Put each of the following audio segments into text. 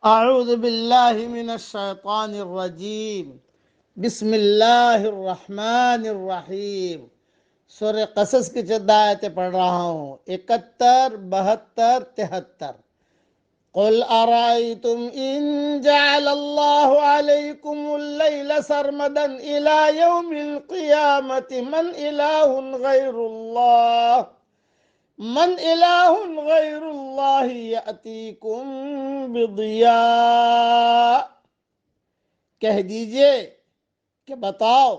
اعوذ باللہ من الشیطان الرجیم بسم اللہ الرحمن الرحیم۔ سورہ قصص کی چند آیتیں پڑھ رہا ہوں، 71، 72، 73۔ قل ارأيتم إن جعل الله عليكم الليل سرمدا إلى يوم القيامة من إله غير الله يأتيكم بضياء۔ کہہ دیجئے کہ بتاؤ،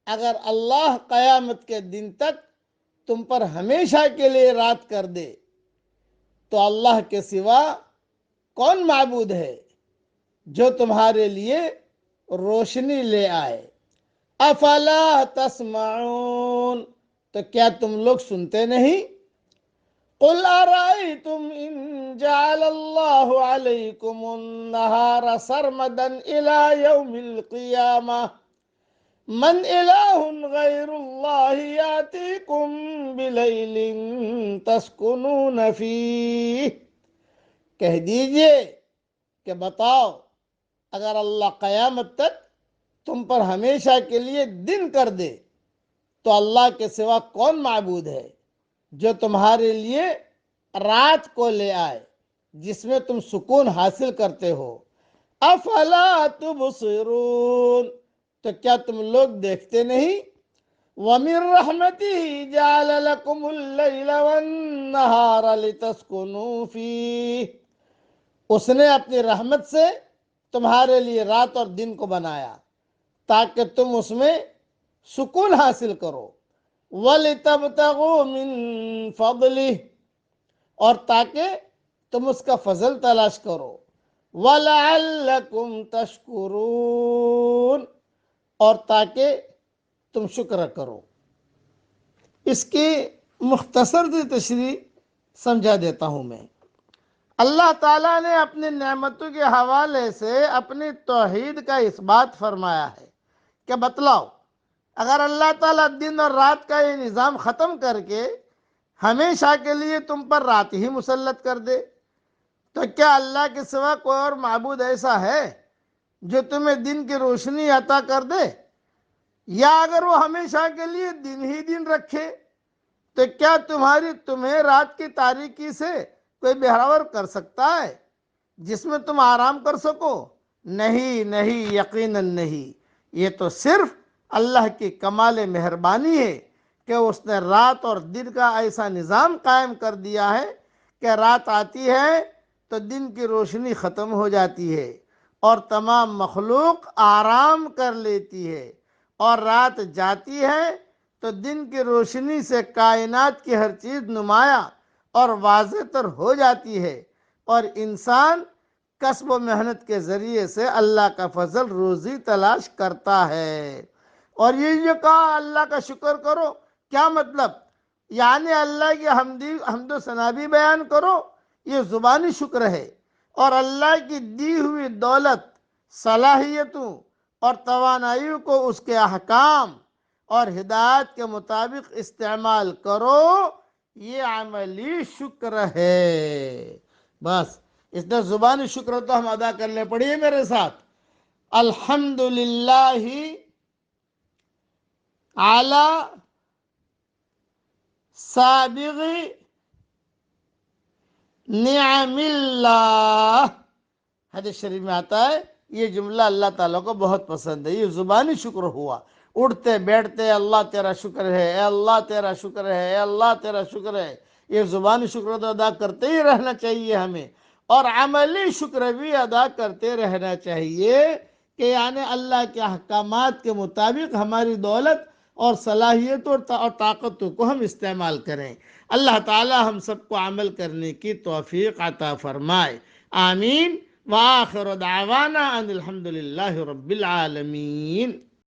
اگر اللہ قیامت کے دن تک تم پر ہمیشہ کے لیے رات کر دے تو اللہ کے سوا کون معبود ہے جو تمہارے لیے روشنی لے آئے؟ افلا تسمعون، تو کیا تم لوگ سنتے نہیں؟ قل ارأيتم إن جعل الله عليكم النهار سرمدا إلى يوم القيامة من إله غير الله يأتيكم بليل تسكنون فيه۔ کہہ دیجئے کہ بتاؤ، اگر اللہ قیامت تک تم پر ہمیشہ کے لیے دن کر دے تو اللہ کے سوا کون معبود ہے جو تمہارے لیے رات کو لے آئے جس میں تم سکون حاصل کرتے ہو؟ افلا تبصرون، تو کیا تم لوگ دیکھتے نہیں؟ وَمِن رَحْمَتِهِ جَعَلَ لَكُمُ اللَّيْلَ وَالنَّهَارَ لِتَسْكُنُوا فِيهِ، اس نے اپنی رحمت سے تمہارے لیے رات اور دن کو بنایا تاکہ تم اس میں سکون حاصل کرو۔ وَلِتَبْتَغُوا مِن فَضْلِهِ، اور تاکہ تم اس کا فضل تلاش کرو۔ وَلَعَلَّكُمْ تَشْكُرُونَ، اور تاکہ تم شکر کرو۔ اس کی مختصر سی تشریح سمجھا دیتا ہوں میں۔ اللہ تعالیٰ نے اپنی نعمتوں کے حوالے سے اپنی توحید کا اثبات فرمایا ہے کہ بتلاؤ، اگر اللہ تعالیٰ دن اور رات کا یہ نظام ختم کر کے ہمیشہ کے لیے تم پر رات ہی مسلط کر دے تو کیا اللہ کے سوا کوئی اور معبود ایسا ہے جو تمہیں دن کی روشنی عطا کر دے؟ یا اگر وہ ہمیشہ کے لیے دن ہی دن رکھے تو کیا تمہیں رات کی تاریکی سے کوئی بہراور کر سکتا ہے جس میں تم آرام کر سکو؟ نہیں، یقیناً نہیں۔ یہ تو صرف اللہ کی کمال مہربانی ہے کہ اس نے رات اور دن کا ایسا نظام قائم کر دیا ہے کہ رات آتی ہے تو دن کی روشنی ختم ہو جاتی ہے اور تمام مخلوق آرام کر لیتی ہے، اور رات جاتی ہے تو دن کی روشنی سے کائنات کی ہر چیز نمایاں اور واضح تر ہو جاتی ہے، اور انسان کسب و محنت کے ذریعے سے اللہ کا فضل روزی تلاش کرتا ہے۔ اور یہ جو کہا اللہ کا شکر کرو، کیا مطلب؟ یعنی اللہ کی حمد و ثنا بھی بیان کرو، یہ زبانی شکر ہے، اور اللہ کی دی ہوئی دولت، صلاحیتوں اور توانائیوں کو اس کے احکام اور ہدایت کے مطابق استعمال کرو، یہ عملی شکر ہے۔ بس اتنا زبانی شکر تو ہم ادا کر لیں۔ پڑھیے میرے ساتھ، الحمدللہ علی سابغ نعم اللہ۔ حدیث شریف میں آتا ہے یہ جملہ اللہ تعالیٰ کو بہت پسند ہے۔ یہ زبانی شکر ہوا، اٹھتے بیٹھتے اللہ تیرا شکر ہے، اے اللہ تیرا شکر ہے، اے اللہ تیرا شکر ہے۔ یہ زبانی شکر تو ادا کرتے ہی رہنا چاہیے ہمیں، اور عملی شکر بھی ادا کرتے رہنا چاہیے کہ یعنی اللہ کے احکامات کے مطابق ہماری دولت اور صلاحیتوں اور طاقتوں کو ہم استعمال کریں۔ اللہ تعالی ہم سب کو عمل کرنے کی توفیق عطا فرمائے، آمین۔ وآخر دعوانا ان الحمدللہ رب العالمین۔